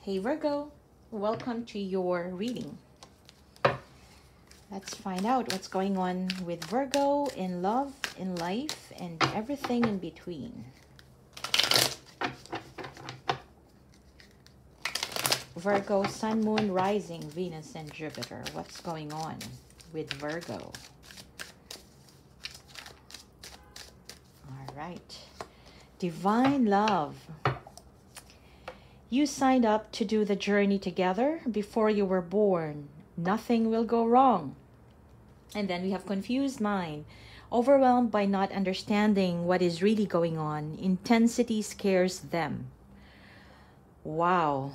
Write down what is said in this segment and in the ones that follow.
Hey Virgo, welcome to your reading. Let's find out what's going on with Virgo in love, in life, and everything in between. Virgo, Sun, Moon, Rising, Venus, and Jupiter. What's going on with Virgo? All right. Divine love. You signed up to do the journey together before you were born. Nothing will go wrong. And then we have confused mind, overwhelmed by not understanding what is really going on. Intensity scares them. Wow.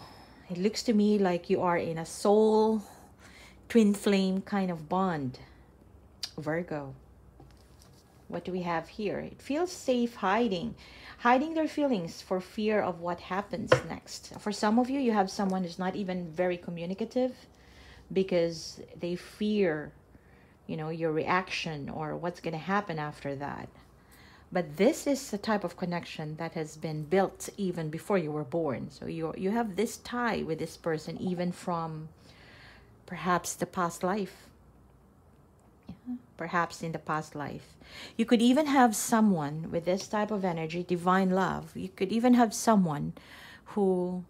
It looks to me like you are in a soul twin flame kind of bond. Virgo. What do we have here? It feels safe hiding their feelings for fear of what happens next. For some of you, you have someone who's not even very communicative because they fear, your reaction or what's going to happen after that. But this is the type of connection that has been built even before you were born. So you have this tie with this person even from perhaps the past life. Perhaps in the past life. You could even have someone with this type of energy, divine love. You could even have someone who,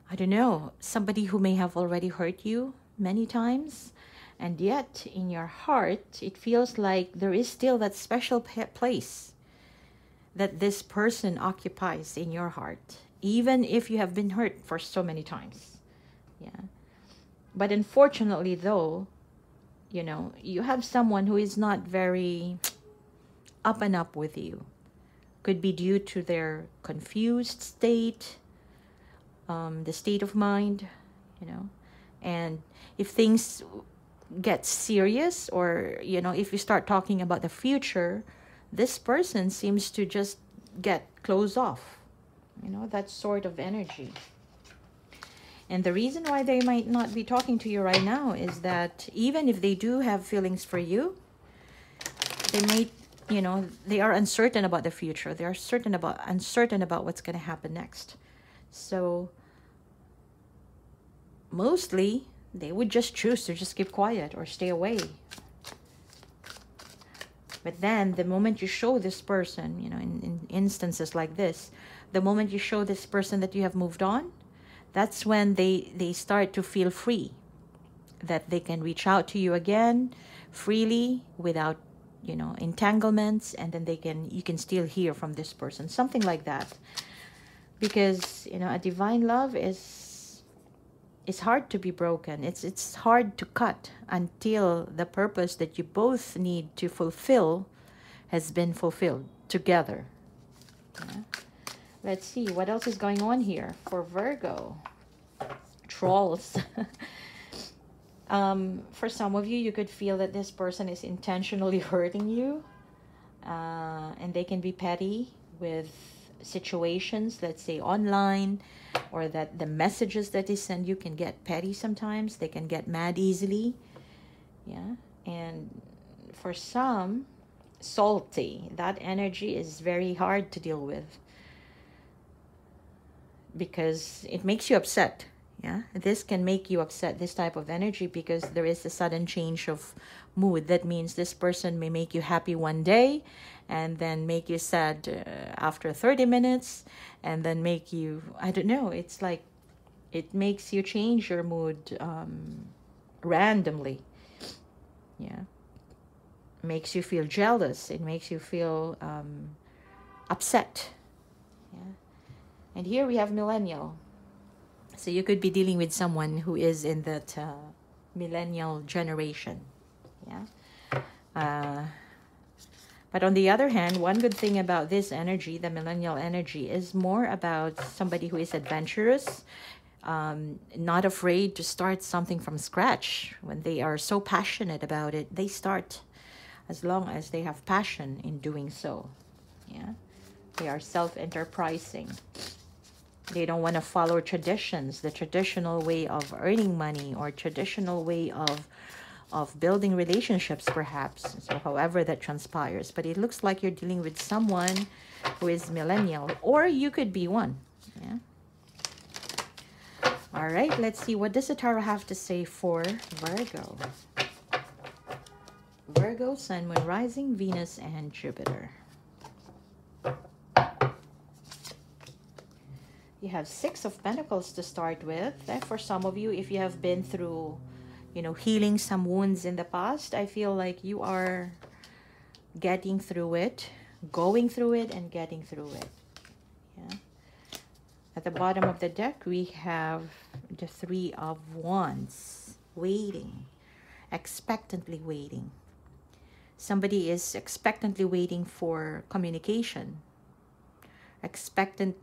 I don't know, somebody who may have already hurt you many times. And yet in your heart, it feels like there is still that special place that this person occupies in your heart, even if you have been hurt for so many times. Yeah. But unfortunately, though, you have someone who is not very up and up with you. Could be due to their confused state, the state of mind, And if things get serious or, if you start talking about the future, this person seems to just get closed off. That sort of energy. And the reason why they might not be talking to you right now is that even if they do have feelings for you, they might, they are uncertain about the future. They are uncertain about what's going to happen next. So mostly they would just choose to just keep quiet or stay away. But then the moment you show this person, in instances like this, the moment you show this person that you have moved on, that's when they start to feel free, that they can reach out to you again freely without, entanglements, and then you can still hear from this person, something like that. Because, a divine love is hard to be broken. It's hard to cut until the purpose that you both need to fulfill has been fulfilled together. Yeah. Let's see what else is going on here for Virgo. Trolls. For some of you, you could feel that this person is intentionally hurting you. And they can be petty with situations, let's say online, or that the messages that they send you can get petty sometimes. They can get mad easily. Yeah. And for some, salty. That energy is very hard to deal with, because it makes you upset. Yeah, this can make you upset, this type of energy, because there is a sudden change of mood. That means this person may make you happy one day and then make you sad after 30 minutes, and then make you, I don't know, it's like it makes you change your mood randomly. Yeah, makes you feel jealous. It makes you feel upset. Yeah. And here we have millennial. So you could be dealing with someone who is in that millennial generation. Yeah. But on the other hand, one good thing about this energy, the millennial energy, is more about somebody who is adventurous, not afraid to start something from scratch. When they are so passionate about it, they start, as long as they have passion in doing so. Yeah. They are self-enterprising. They don't want to follow traditions, the traditional way of earning money or traditional way of building relationships, perhaps. So however that transpires. But it looks like you're dealing with someone who is millennial, or you could be one. Yeah. All All right, let's see. What does the tarot have to say for Virgo? Virgo, Sun, Moon, Rising, Venus, and Jupiter. You have Six of Pentacles to start with. For some of you, if you have been through, healing some wounds in the past, I feel like you are getting through it, going through it, and getting through it. Yeah. At the bottom of the deck, we have the Three of Wands, waiting, expectantly waiting. Somebody is expectantly waiting for communication, expecting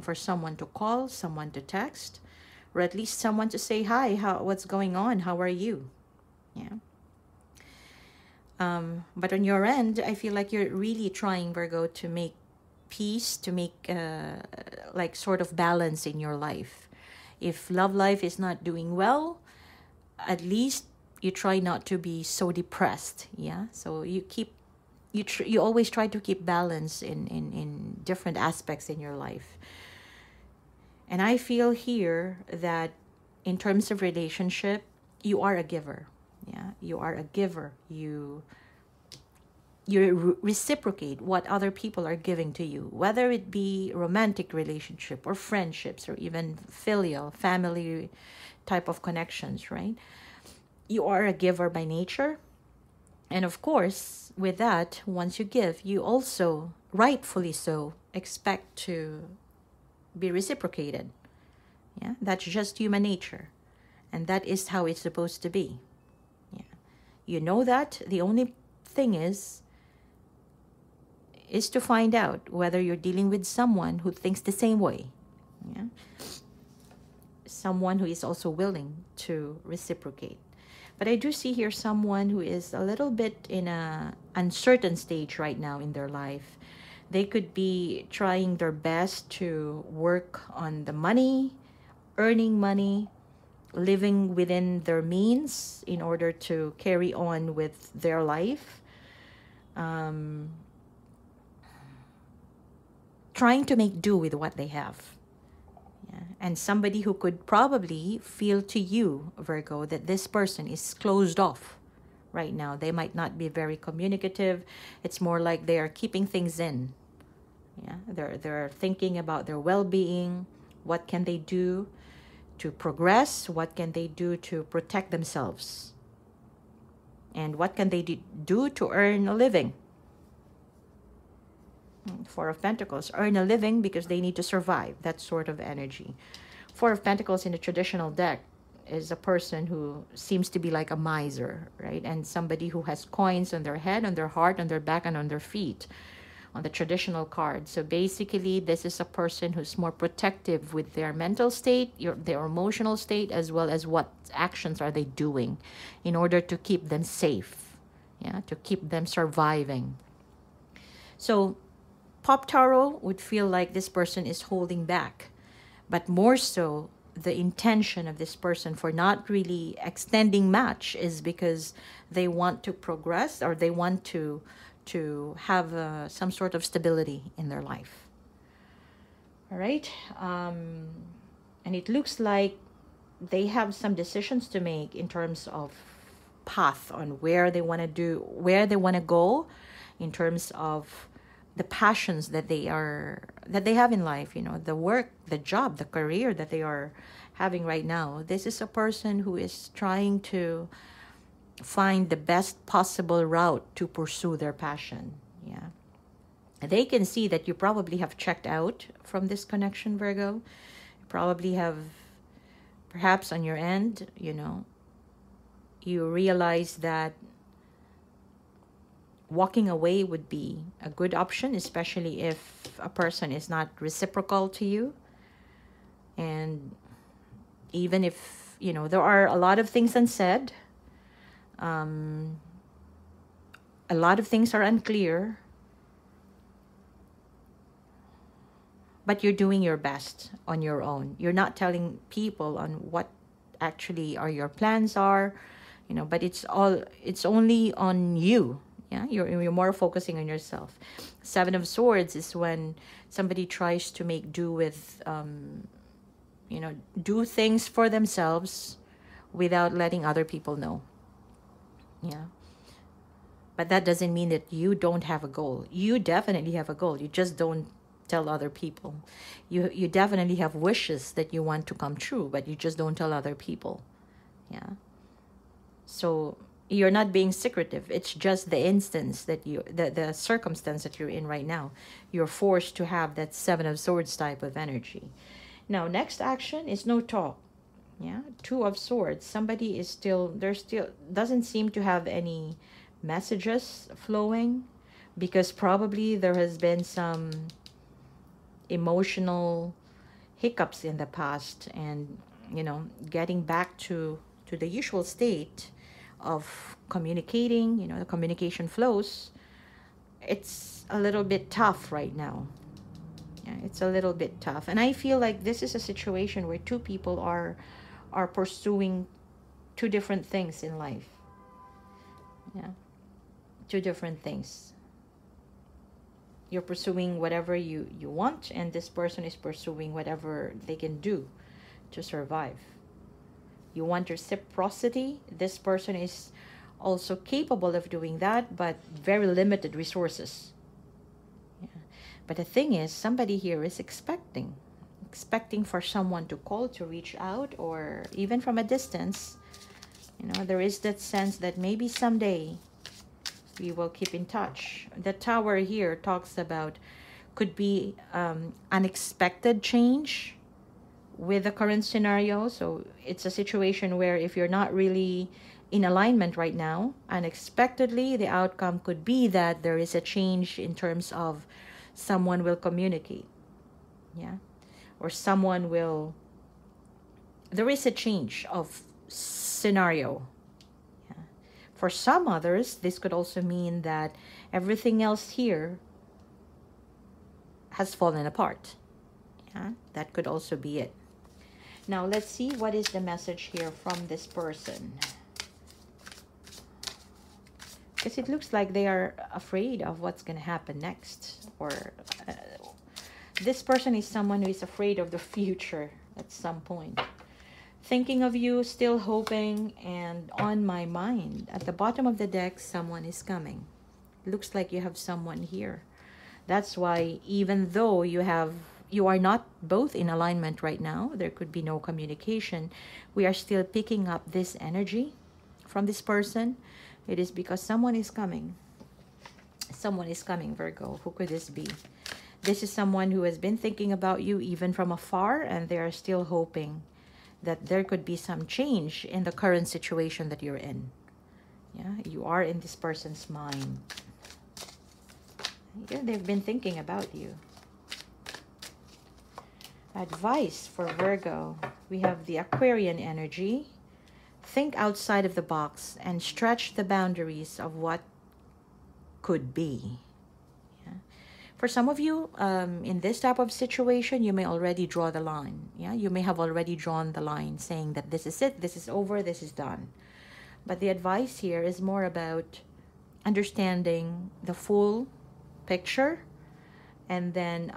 for someone to call, someone to text, or at least someone to say hi. What's going on? How are you? Yeah. But on your end, I feel like you're really trying, Virgo, to make peace, to make like sort of balance in your life. If love life is not doing well, at least you try not to be so depressed. Yeah. So you always try to keep balance in different aspects in your life. And I feel here that in terms of relationship, you are a giver. Yeah, you are a giver. You reciprocate what other people are giving to you, whether it be romantic relationship or friendships or even filial, family type of connections, right? You are a giver by nature. And of course, with that, once you give, you also, rightfully so, expect to be reciprocated. Yeah, that's just human nature. And that is how it's supposed to be. Yeah. You know that. The only thing is to find out whether you're dealing with someone who thinks the same way. Yeah. Someone who is also willing to reciprocate. But I do see here someone who is a little bit in a uncertain stage right now in their life. They could be trying their best to work on the money, earning money, living within their means in order to carry on with their life. Trying to make do with what they have. Yeah. And somebody who could probably feel to you, Virgo, that this person is closed off right now. They might not be very communicative. It's more like they are keeping things in. Yeah, they're thinking about their well-being. What can they do to progress? What can they do to protect themselves? And what can they do to earn a living? Four of Pentacles, earn a living because they need to survive. That sort of energy. Four of Pentacles in the traditional deck is a person who seems to be like a miser, right? And somebody who has coins on their head, on their heart, on their back, and on their feet on the traditional card. So basically, this is a person who's more protective with their mental state, their emotional state, as well as what actions are they doing in order to keep them safe, yeah, to keep them surviving. So Pop Tarot would feel like this person is holding back, but more so, the intention of this person for not really extending match is because they want to progress, or they want to have some sort of stability in their life. All right. And it looks like they have some decisions to make in terms of path on where they want to go in terms of the passions that they have in life, the work, the job, the career that they are having right now. This is a person who is trying to find the best possible route to pursue their passion. Yeah. They can see that you probably have checked out from this connection, Virgo. You probably have, perhaps on your end, you realize that walking away would be a good option, especially if a person is not reciprocal to you. And even if, there are a lot of things unsaid, a lot of things are unclear, but you're doing your best on your own. You're not telling people on what actually are your plans are, but it's only on you. Yeah, you're more focusing on yourself. Seven of Swords is when somebody tries to make do with, you know, do things for themselves without letting other people know. Yeah. But that doesn't mean that you don't have a goal. You definitely have a goal. You just don't tell other people. You definitely have wishes that you want to come true, but you just don't tell other people. Yeah. So you're not being secretive. It's just the instance that the circumstance that you're in right now. You're forced to have that Seven of Swords type of energy. Now, next action is no talk. Yeah, Two of Swords. Somebody is still, there still doesn't seem to have any messages flowing, because probably there has been some emotional hiccups in the past, and, you know, getting back to the usual state of communicating, you know, the communication flows, it's a little bit tough right now. Yeah, it's a little bit tough. And I feel like this is a situation where two people are pursuing two different things in life. Yeah, two different things. You're pursuing whatever you want, and this person is pursuing whatever they can do to survive. You want reciprocity. This person is also capable of doing that, but very limited resources. Yeah. But the thing is, somebody here is expecting for someone to call, to reach out, or even from a distance. You know, there is that sense that maybe someday we will keep in touch. The Tower here talks about, could be unexpected change with the current scenario. So it's a situation where if you're not really in alignment right now, unexpectedly the outcome could be that there is a change in terms of someone will communicate. Yeah. Or someone will, there is a change of scenario. Yeah. For some others, this could also mean that everything else here has fallen apart. Yeah, that could also be it. Now, let's see what is the message here from this person. Because it looks like they are afraid of what's going to happen next. Or this person is someone who is afraid of the future at some point. Thinking of you, still hoping, and on my mind. At the bottom of the deck, someone is coming. Looks like you have someone here. That's why even though you are not both in alignment right now, there could be no communication, we are still picking up this energy from this person. It is because someone is coming. Someone is coming, Virgo. Who could this be? This is someone who has been thinking about you even from afar, and they are still hoping that there could be some change in the current situation that you're in. Yeah, you are in this person's mind. Yeah, they've been thinking about you. Advice for Virgo. We have the Aquarian energy. Think outside of the box and stretch the boundaries of what could be. Yeah. For some of you, in this type of situation, you may already draw the line. Yeah, you may have already drawn the line saying that this is it, this is over, this is done. But the advice here is more about understanding the full picture, and then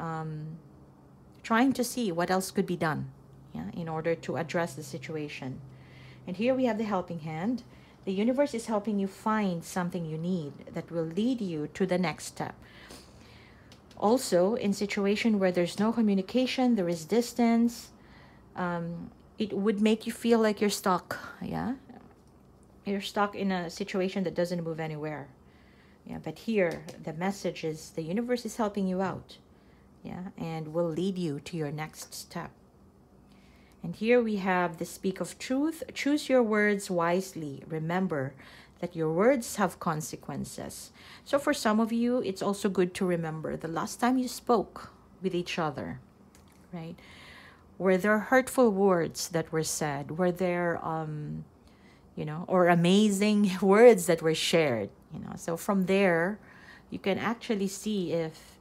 trying to see what else could be done, yeah, in order to address the situation. And here we have the helping hand. The universe is helping you find something you need that will lead you to the next step. Also, in situation where there's no communication, there is distance, it would make you feel like you're stuck. Yeah, you're stuck in a situation that doesn't move anywhere. Yeah, but here the message is the universe is helping you out, yeah, and will lead you to your next step. And here we have the speak of truth. Choose your words wisely. Remember that your words have consequences. So for some of you, it's also good to remember the last time you spoke with each other, right? Were there hurtful words that were said? Were there, you know, or amazing words that were shared? You know, so from there, you can actually see if,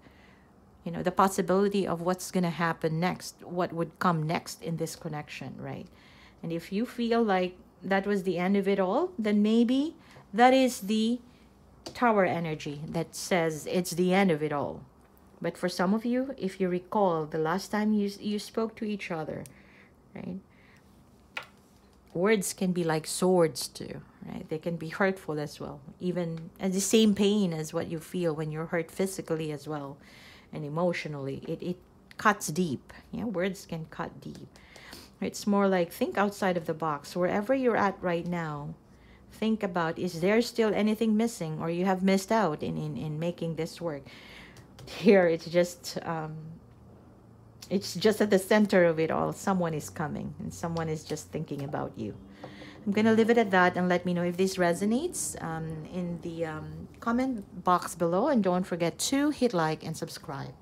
you know, the possibility of what's going to happen next, what would come next in this connection, right? And if you feel like that was the end of it all, then maybe that is the Tower energy that says it's the end of it all. But for some of you, if you recall the last time you spoke to each other, right? Words can be like swords too, right? They can be hurtful as well, even at the same pain as what you feel when you're hurt physically as well and emotionally. It cuts deep. Yeah, words can cut deep. It's more like think outside of the box. Wherever you're at right now, think about, is there still anything missing, or you have missed out in making this work? Here, it's just at the center of it all. Someone is coming, and someone is just thinking about you. I'm going to leave it at that, and let me know if this resonates in the comment box below. And don't forget to hit like and subscribe.